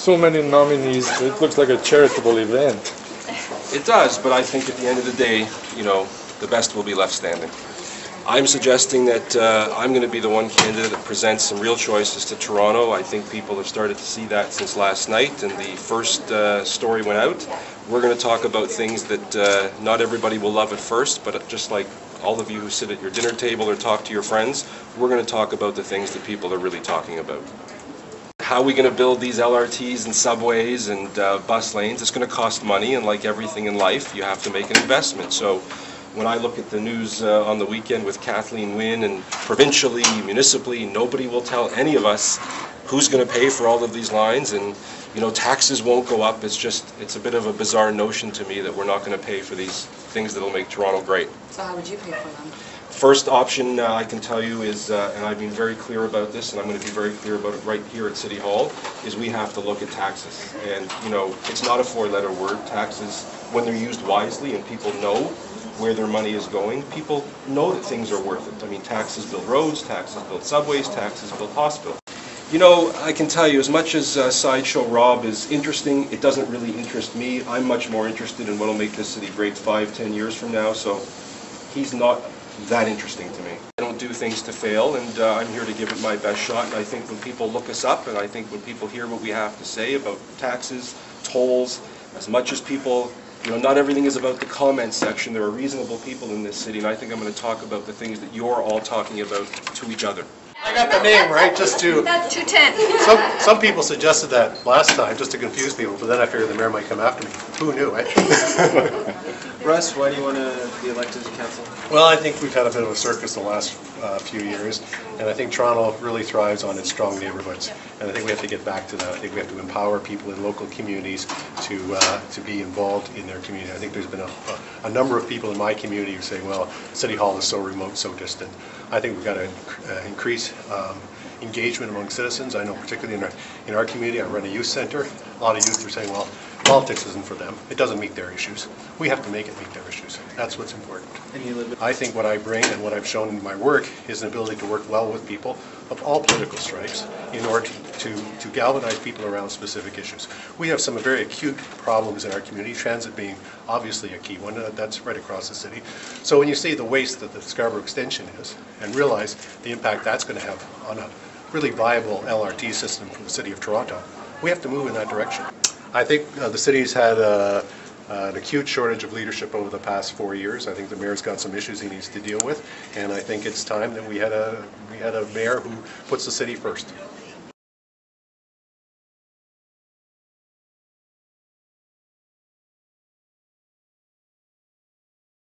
so many nominees, it looks like a charitable event. It does, but I think at the end of the day, you know, the best will be left standing. I'm suggesting that I'm going to be the one candidate that presents some real choices to Toronto. I think people have started to see that since last night, and the first story went out. We're going to talk about things that not everybody will love at first, but just like all of you who sit at your dinner table or talk to your friends, we're going to talk about the things that people are really talking about. How are we going to build these LRTs and subways and bus lanes? It's going to cost money, and like everything in life, you have to make an investment. So when I look at the news on the weekend with Kathleen Wynne, and provincially, municipally, nobody will tell any of us who's going to pay for all of these lines, and you know, taxes won't go up. It's a bit of a bizarre notion to me that we're not going to pay for these things that'll make Toronto great. So how would you pay for them? First option I can tell you is, and I've been very clear about this, and I'm going to be very clear about it right here at City Hall, is we have to look at taxes. And you know, it's not a four-letter word. Taxes, when they're used wisely and people know where their money is going, people know that things are worth it. I mean, taxes build roads, taxes build subways, taxes build hospitals. You know, I can tell you, as much as Sideshow Rob is interesting, it doesn't really interest me. I'm much more interested in what will make this city great 5-10 years from now, so he's not that interesting to me. I don't do things to fail, and I'm here to give it my best shot, and I think when people look us up, and I think when people hear what we have to say about taxes, tolls, as much as people, you know, not everything is about the comment section. There are reasonable people in this city, and I think I'm going to talk about the things that you're all talking about to each other. I got the name right, just to... That's 210. Some people suggested that last time, just to confuse people, but then I figured the mayor might come after me. Who knew, right? Russ, why do you want to be elected to council? Well, I think we've had a bit of a circus the last few years, and I think Toronto really thrives on its strong neighborhoods, and I think we have to get back to that. I think we have to empower people in local communities to be involved in their community. I think there's been a number of people in my community who say, well, City Hall is so remote, so distant. I think we've got to increase engagement among citizens. I know particularly in our community, I run a youth center. A lot of youth are saying, well, politics isn't for them. It doesn't meet their issues. We have to make it meet their issues. That's what's important. And you live I think what I bring and what I've shown in my work is an ability to work well with people of all political stripes in order to galvanize people around specific issues. We have some very acute problems in our community, transit being obviously a key one. That's right across the city. So when you see the waste that the Scarborough extension is and realize the impact that's going to have on a really viable LRT system for the city of Toronto, we have to move in that direction. I think the city's had an acute shortage of leadership over the past 4 years. I think the mayor's got some issues he needs to deal with, and I think it's time that we had a mayor who puts the city first.